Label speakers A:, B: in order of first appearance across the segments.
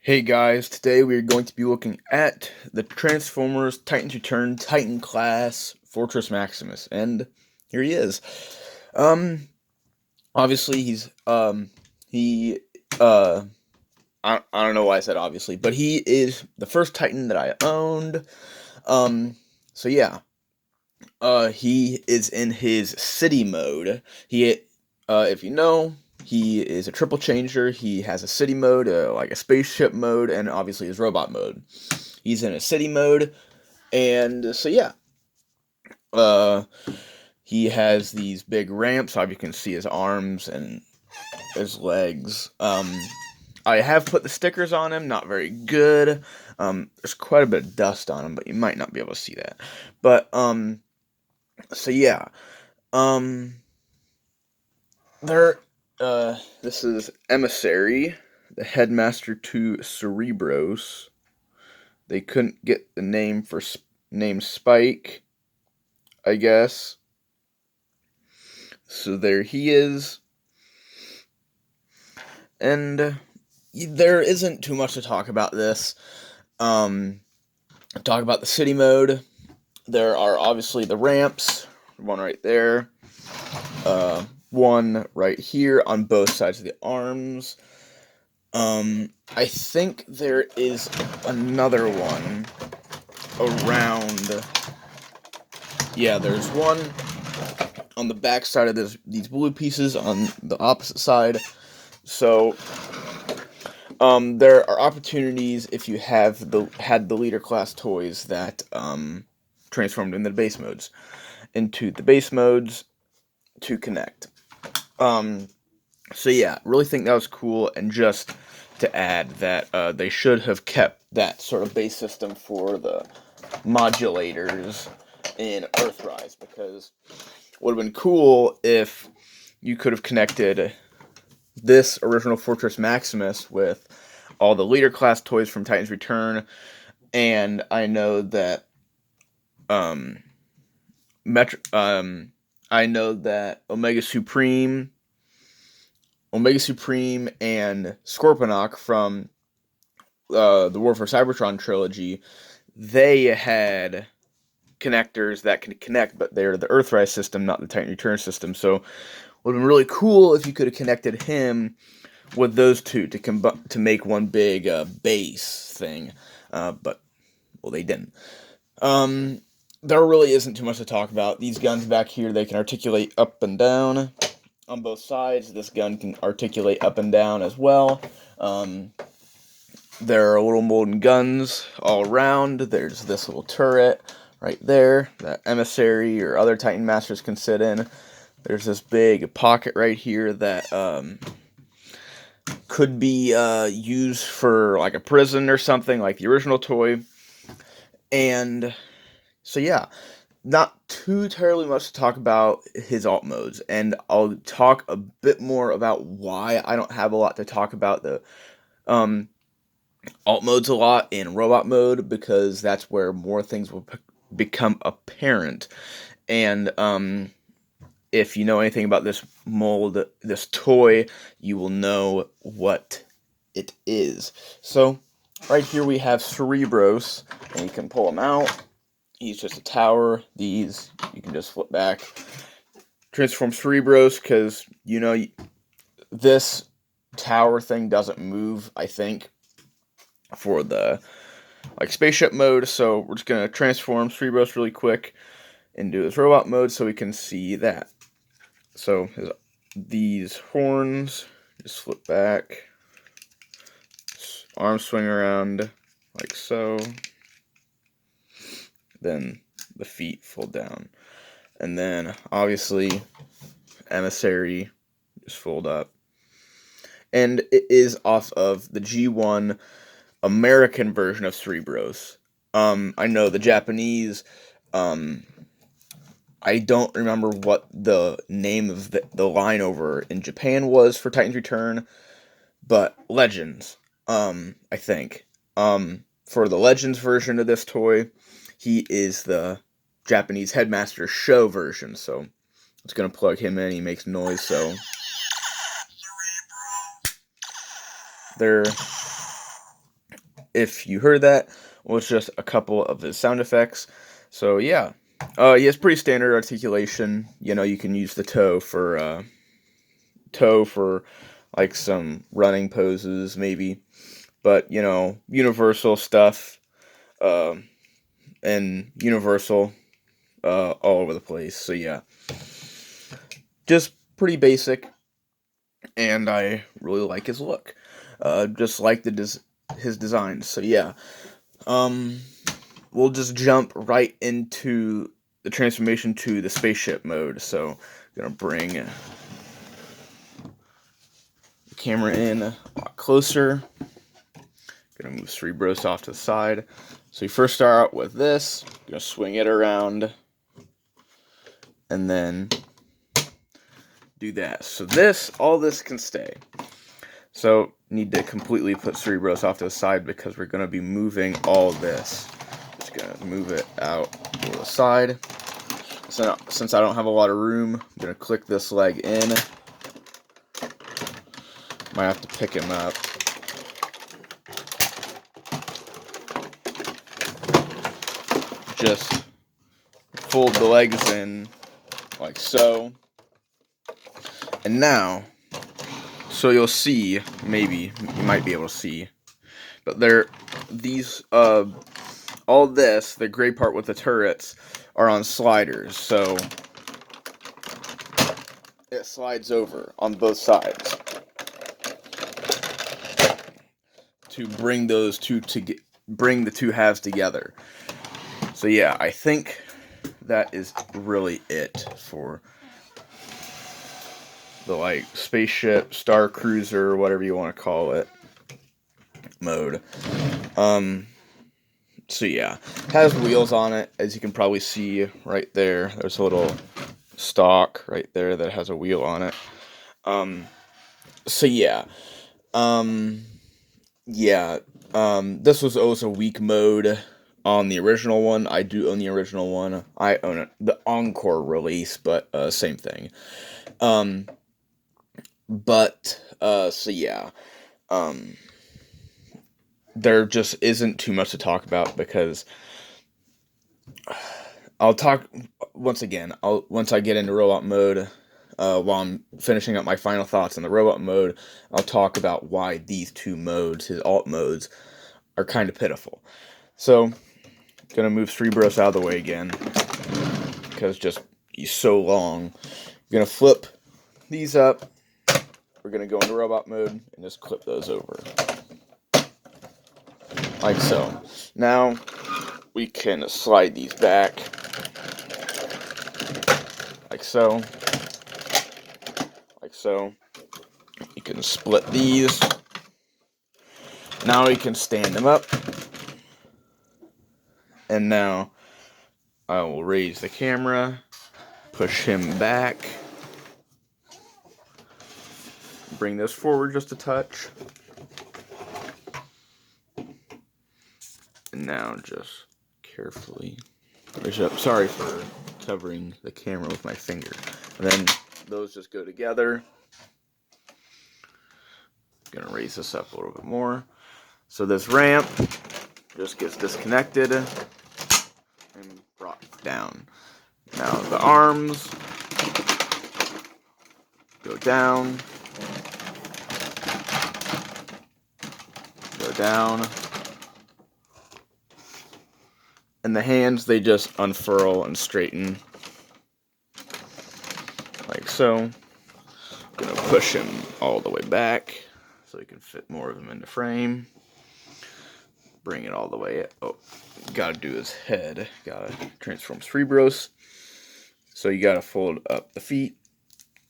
A: Hey guys, today we are going to be looking at the Transformers Titans Return Titan class Fortress Maximus, and here he is. Um, obviously he uh I don't know why I said obviously, but he is the first Titan that I owned. Um, so yeah, he is in his city mode. If you know, he is a triple changer. He has a city mode, like a spaceship mode, and obviously his robot mode. He's in a city mode, and so yeah, uh, he has these big ramps. So you can see his arms and his legs. I have put the stickers on him. Not very good. There's quite a bit of dust on him, but you might not be able to see that. But so yeah. Um, there. This is Emissary, the headmaster to Cerebros. They couldn't get the name Spike, I guess. So there he is. And there isn't too much to talk about this. Talk about the city mode. There are obviously the ramps, one right there, one right here on both sides of the arms. I think there is another one around. Yeah, there's one on the back side of these blue pieces on the opposite side. So, there are opportunities if you have had the leader class toys that transformed into the base modes to connect. So yeah, really think that was cool, and just to add that they should have kept that sort of base system for the modulators in Earthrise, because it would have been cool if you could have connected this original Fortress Maximus with all the leader class toys from Titans Return, and I know that um, I know that Omega Supreme and Scorponok from the War for Cybertron trilogy, they had connectors that can connect, but they're the Earthrise system, not the Titan Return system. So it would have been really cool if you could have connected him with those two to make one big base thing, but well, they didn't. Um, there really isn't too much to talk about. These guns back here, they can articulate up and down on both sides. This gun can articulate up and down as well. There are little molten guns all around. There's this little turret right there that Emissary or other Titan Masters can sit in. There's this big pocket right here that could be used for like a prison or something, like the original toy. And so yeah, not too terribly much to talk about his alt modes, and I'll talk a bit more about why I don't have a lot to talk about the um, alt modes a lot in robot mode, because that's where more things will become apparent. And if you know anything about this mold, this toy, you will know what it is. So right here we have Cerebros, and you can pull him out. He's just a tower. These you can just flip back. Transform Cerebros, because this tower thing doesn't move, I think, for the spaceship mode. So we're just gonna transform Cerebros really quick into his robot mode so we can see that. So these horns just flip back, arms swing around like so, then the feet fold down, and then obviously Emissary just fold up, and it is off of the G1 American version of Cerebros. I know the Japanese, I don't remember what the name of the line over in Japan was for Titans Return, but Legends, I think. For the Legends version of this toy, he is the Japanese Headmaster Show version, so it's gonna plug him in. He makes noise, so there if you heard that, was just a couple of his sound effects. So yeah, he has pretty standard articulation. You know, you can use the toe for like some running poses maybe, but you know, universal stuff, uh, and universal all over the place. So yeah, just pretty basic, and I really like his look. Just like his designs. So yeah, um, we'll just jump right into the transformation to the spaceship mode. So I'm gonna bring the camera in a lot closer. Gonna move Cerebros off to the side. So you first start out with this. Gonna swing it around, and then do that. So all this can stay. So need to completely put Cerebros off to the side because we're gonna be moving all this. Just gonna move it out to the side. So since I don't have a lot of room, I'm gonna click this leg in. Might have to pick him up. Just fold the legs in like so. And now, so you'll see, maybe, you might be able to see, but all this, the gray part with the turrets, are on sliders, so it slides over on both sides to bring bring the two halves together. So yeah, I think that is really it for the like spaceship, star cruiser, whatever you want to call it, mode. So yeah, it has wheels on it, as you can probably see right there. There's a little stalk right there that has a wheel on it. So yeah, this was also weak mode on the original one. I do own the original one. I own it, the Encore release, but same thing. So yeah, there just isn't too much to talk about because I'll talk once again. Once I get into robot mode, while I'm finishing up my final thoughts on the robot mode, I'll talk about why these two modes, his alt modes, are kind of pitiful. So, gonna move Cerebros out of the way again because he's so long. Gonna flip these up. We're gonna go into robot mode and just clip those over. Like so. Now, we can slide these back. Like so. Like so. You can split these. Now we can stand them up. And now, I will raise the camera. Push him back. Bring this forward just a touch. And now just carefully raise it up. Sorry for covering the camera with my finger. And then those just go together. Gonna raise this up a little bit more. So this ramp just gets disconnected and brought down. Now the arms go down. Go down. And the hands, they just unfurl and straighten. Like so. Gonna push him all the way back so we can fit more of him into frame. Bring it all the way. Oh, gotta do his head. Gotta transform Cerebros. So you gotta fold up the feet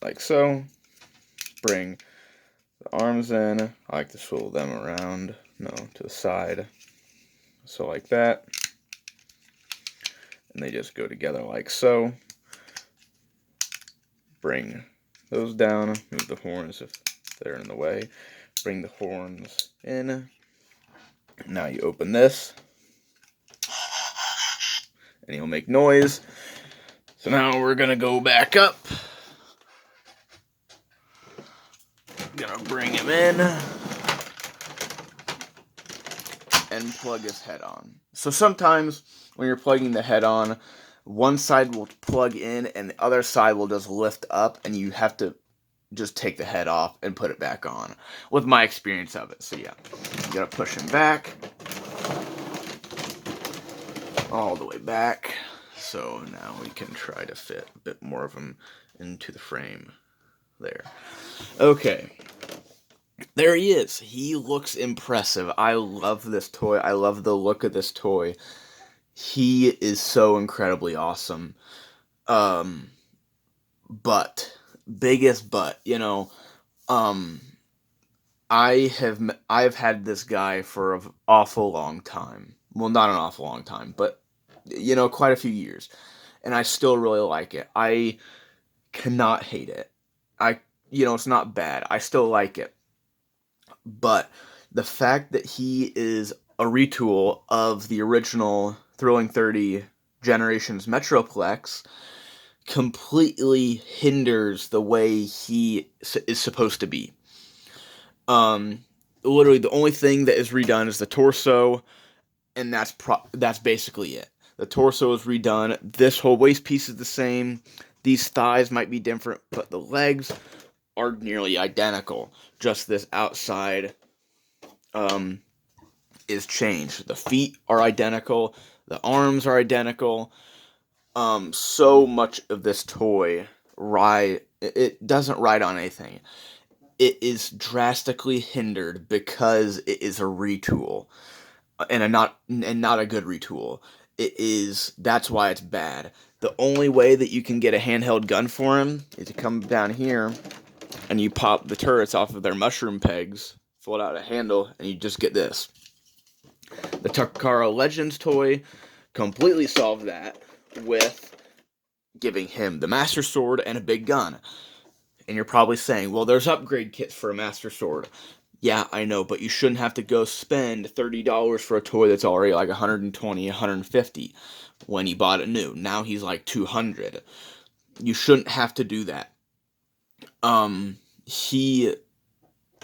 A: like so. Bring the arms in. I like to swivel them around. No, to the side. So like that. And they just go together like so. Bring those down. Move the horns if they're in the way. Bring the horns in. Now you open this. And he'll make noise. So now we're gonna go back up. Gonna bring him in. and plug his head on. So sometimes when you're plugging the head on, one side will plug in and the other side will just lift up, and you have to just take the head off and put it back on, with my experience of it. So yeah, you gotta push him back, all the way back. So now we can try to fit a bit more of him into the frame. There. Okay. There he is. He looks impressive. I love this toy. I love the look of this toy. He is so incredibly awesome. But biggest but, I've had this guy for an awful long time. Well, not an awful long time, but quite a few years. And I still really like it. I cannot hate it. It's not bad. I still like it. But the fact that he is a retool of the original Thrilling 30 Generations Metroplex completely hinders the way he is supposed to be. Literally, the only thing that is redone is the torso, and that's basically it. The torso is redone. This whole waist piece is the same. These thighs might be different, but the legs are nearly identical. Just this outside is changed. The feet are identical. The arms are identical. So much of this toy it doesn't ride on anything. It is drastically hindered because it is a retool, and not a good retool. That's why it's bad. The only way that you can get a handheld gun for him is to come down here and you pop the turrets off of their mushroom pegs, fold out a handle, and you just get this. The Takara Legends toy completely solved that with giving him the Master Sword and a big gun. And you're probably saying, well, there's upgrade kits for a Master Sword. Yeah, I know, but you shouldn't have to go spend $30 for a toy that's already like $120, $150 when you bought it new. Now he's like $200. You shouldn't have to do that.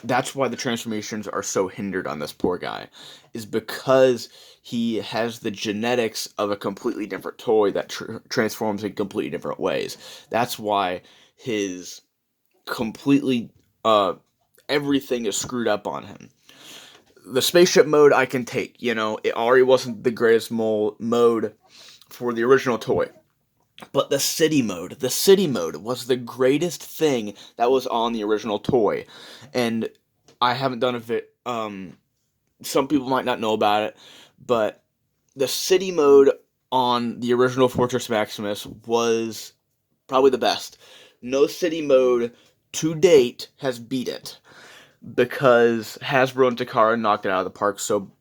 A: That's why the transformations are so hindered on this poor guy, is because he has the genetics of a completely different toy that transforms in completely different ways. That's why his completely, everything is screwed up on him. The spaceship mode I can take, it already wasn't the greatest mode for the original toy. But the city mode was the greatest thing that was on the original toy. And I haven't done some people might not know about it, but the city mode on the original Fortress Maximus was probably the best. No city mode to date has beat it, because Hasbro and Takara knocked it out of the park so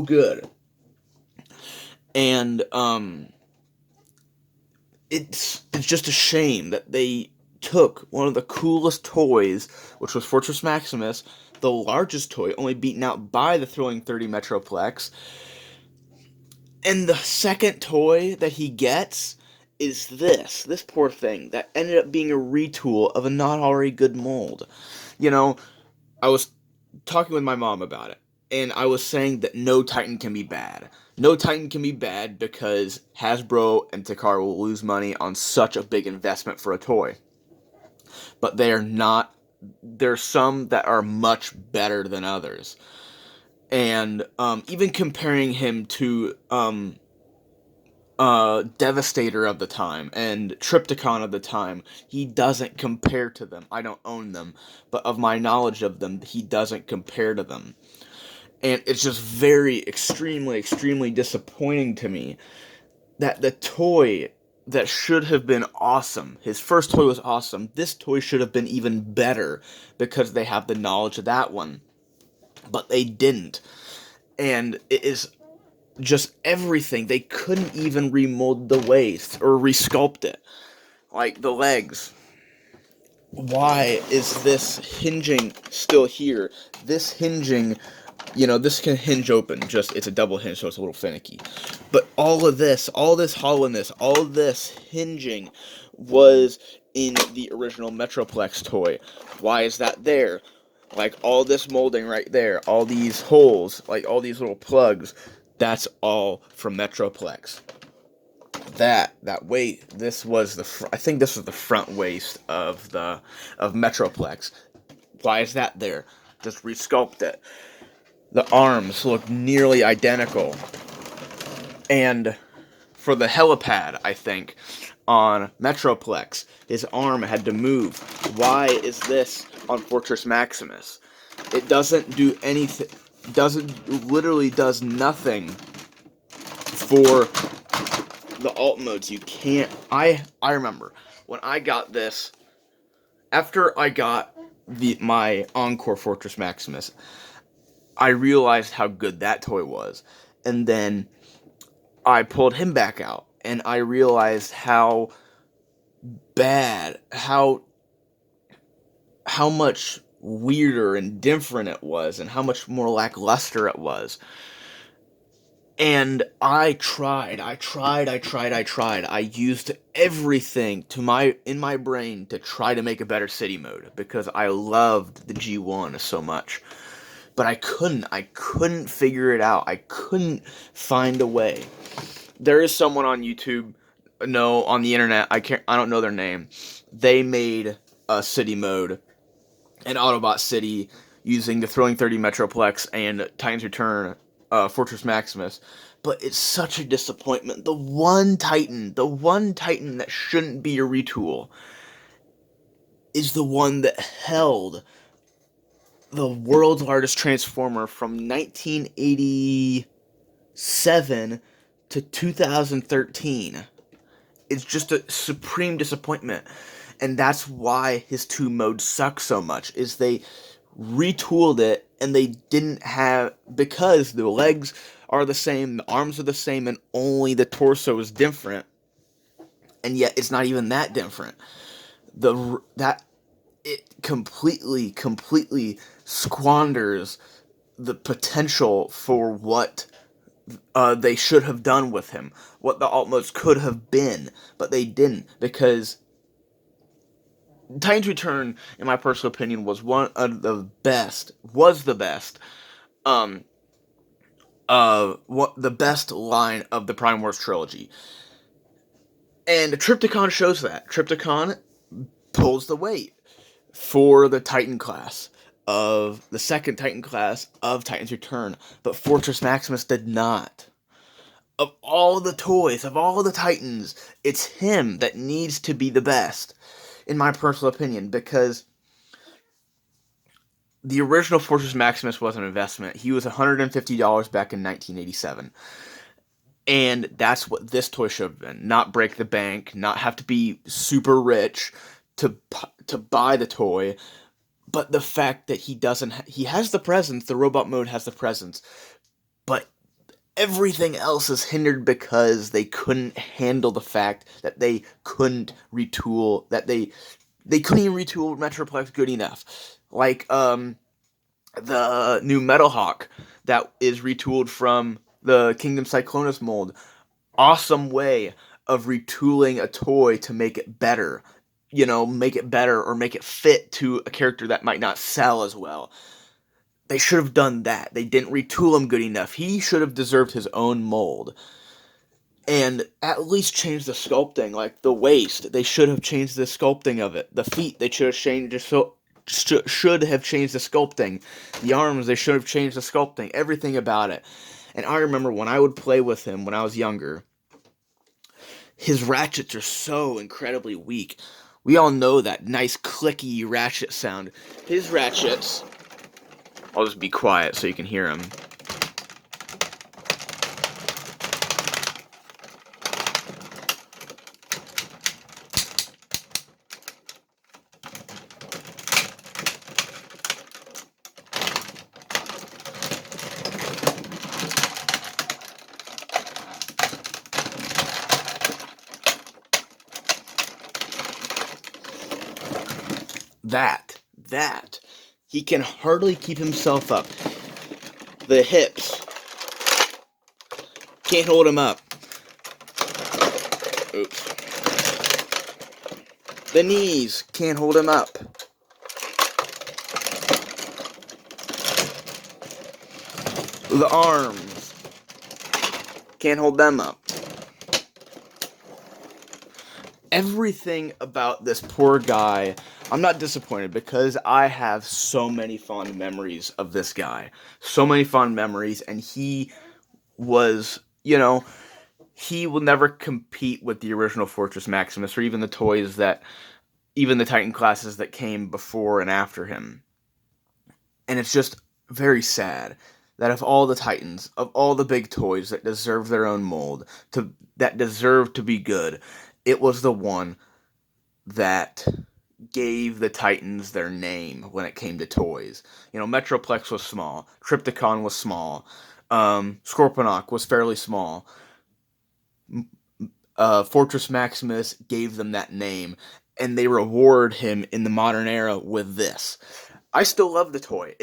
A: good. And it's just a shame that they took one of the coolest toys, which was Fortress Maximus, the largest toy, only beaten out by the Thrilling 30 Metroplex, and the second toy that he gets is this poor thing that ended up being a retool of a not already good mold. I was talking with my mom about it, and I was saying that no Titan can be bad. No Titan can be bad because Hasbro and Takara will lose money on such a big investment for a toy. But they are not. There's some that are much better than others. And even comparing him to Devastator of the time and Triptychon of the time, he doesn't compare to them. I don't own them, but of my knowledge of them, he doesn't compare to them. And it's just extremely, extremely disappointing to me that the toy that should have been awesome, his first toy was awesome, this toy should have been even better because they have the knowledge of that one. But they didn't. And it is just everything. They couldn't even remold the waist or resculpt it. Like the legs. Why is this hinging still here? This hinging, this can hinge open. It's a double hinge, so it's a little finicky. But all this hollowness, all this hinging was in the original Metroplex toy. Why is that there? Like all this molding right there, all these holes, like all these little plugs, that's all from Metroplex. That weight, this was I think this was the front waist of Metroplex. Why is that there? Just resculpt it. The arms look nearly identical. And for the helipad, I think, on Metroplex, his arm had to move. Why is this on Fortress Maximus? It doesn't do anything, literally does nothing for the alt modes. You can't, I remember when I got this, after I got my Encore Fortress Maximus, I realized how good that toy was. And then I pulled him back out, and I realized how bad, how much weirder and different it was, and how much more lackluster it was. And I tried. I used everything in my brain to try to make a better city mode, because I loved the G1 so much. But I couldn't figure it out. I couldn't find a way. There is someone on YouTube, no, on the internet, I don't know their name. They made a city mode, an Autobot City, using the Thrilling 30 Metroplex and Titan's Return Fortress Maximus. But it's such a disappointment. The one Titan that shouldn't be a retool, is the one that held the world's largest Transformer from 1987 to 2013. It's just a supreme disappointment. And that's why his two modes suck so much, is they retooled it, and they didn't have, because the legs are the same, the arms are the same, and only the torso is different. And yet it's not even that different. It completely squanders the potential for what they should have done with him, what the alt modes could have been, but they didn't, because Titan's Return, in my personal opinion, was the best line of the Prime Wars trilogy. And Trypticon shows that. Trypticon pulls the weight for the Titan class, of the second Titan class of Titan's Return, but Fortress Maximus did not. Of all the toys, of all the Titans, it's him that needs to be the best, in my personal opinion, because the original Fortress Maximus was an investment. He was $150 back in 1987. And that's what this toy should have been. Not break the bank, not have to be super rich to buy the toy, but the fact that he has the presence, the robot mode has the presence, but everything else is hindered because they couldn't handle the fact that they couldn't retool, that they couldn't even retool Metroplex good enough. Like, the new Metal Hawk that is retooled from the Kingdom Cyclonus mold. Awesome way of retooling a toy to make it better. Make it better, or make it fit to a character that might not sell as well. They should have done that. They didn't retool him good enough. He should have deserved his own mold. And at least change the sculpting, like the waist. They should have changed the sculpting of it. The feet, they should have changed the sculpting. The arms, they should have changed the sculpting. Everything about it. And I remember when I would play with him when I was younger, his ratchets are so incredibly weak. We all know that nice clicky ratchet sound. His ratchets, I'll just be quiet so you can hear them. That. He can hardly keep himself up. The hips can't hold him up. Oops. The knees can't hold him up. The arms. Can't hold them up. Everything about this poor guy, I'm not disappointed because I have so many fond memories of this guy. So many fond memories, and he was, he will never compete with the original Fortress Maximus or even the toys even the Titan classes that came before and after him. And it's just very sad that of all the Titans, of all the big toys that deserve their own mold, that deserve to be good, it was the one that gave the Titans their name when it came to toys. Metroplex was small, Trypticon was small, Scorponok was fairly small. Fortress Maximus gave them that name, and they reward him in the modern era with this. I still love the toy.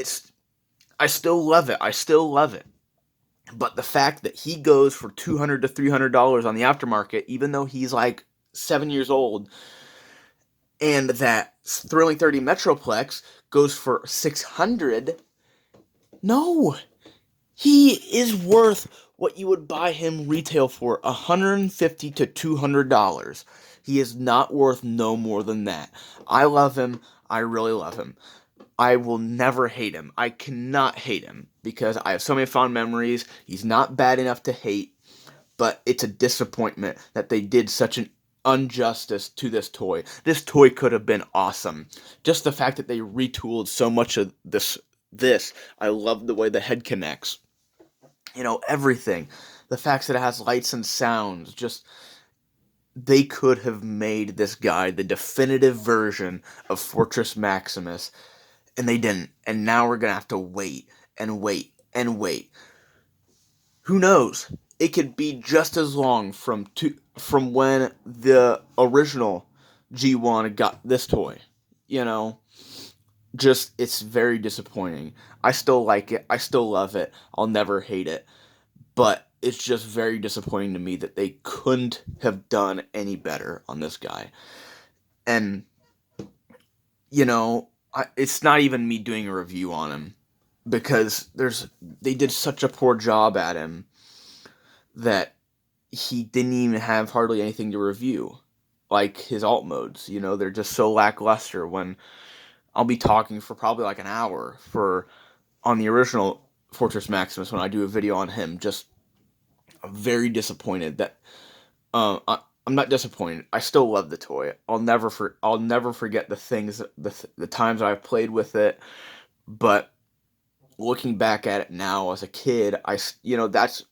A: I still love it. I still love it. But the fact that he goes for $200 to $300 on the aftermarket, even though he's like 7 years old, and that Thrilling 30 Metroplex goes for $600, no, he is worth what you would buy him retail for, $150 to $200. He is not worth no more than that. I love him. I really love him. I will never hate him. I cannot hate him because I have so many fond memories. He's not bad enough to hate, but it's a disappointment that they did such an injustice to this toy. This toy could have been awesome. Just the fact that they retooled so much of this, I love the way the head connects. Everything. The fact that it has lights and sounds, they could have made this guy the definitive version of Fortress Maximus, and they didn't. And now we're going to have to wait and wait and wait. Who knows? It could be just as long from when the original G1 got this toy. It's very disappointing. I still like it. I still love it. I'll never hate it. But it's just very disappointing to me that they couldn't have done any better on this guy. And, it's not even me doing a review on him because they did such a poor job at him that he didn't even have hardly anything to review. Like his alt modes, they're just so lackluster when I'll be talking for probably like an hour on the original Fortress Maximus when I do a video on him. I'm very disappointed that I'm not disappointed. I still love the toy. I'll never forget the things, the times I've played with it. But looking back at it now as a kid, that's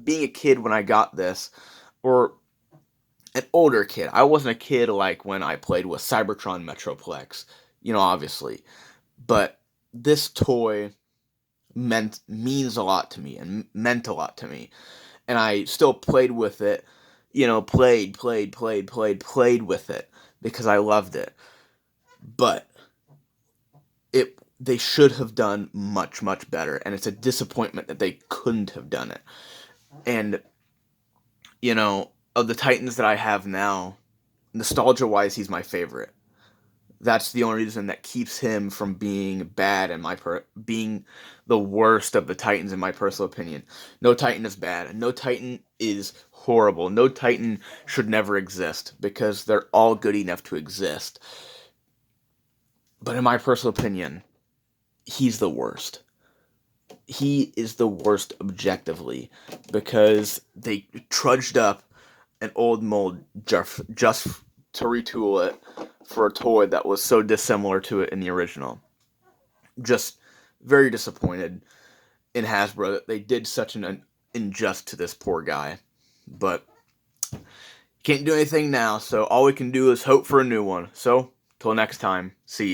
A: being a kid when I got this, or an older kid. I wasn't a kid like when I played with Cybertron Metroplex, obviously. But this toy means a lot to me and meant a lot to me. And I still played with it, played with it because I loved it. But they should have done much, much better. And it's a disappointment that they couldn't have done it. And, of the Titans that I have now, nostalgia-wise, he's my favorite. That's the only reason that keeps him from being bad and being the worst of the Titans in my personal opinion. No Titan is bad. No Titan is horrible. No Titan should never exist because they're all good enough to exist. But in my personal opinion, he's the worst. He is the worst objectively because they trudged up an old mold just to retool it for a toy that was so dissimilar to it in the original. Just very disappointed in Hasbro that they did such an injustice to this poor guy. But can't do anything now, so all we can do is hope for a new one. So, till next time, see ya.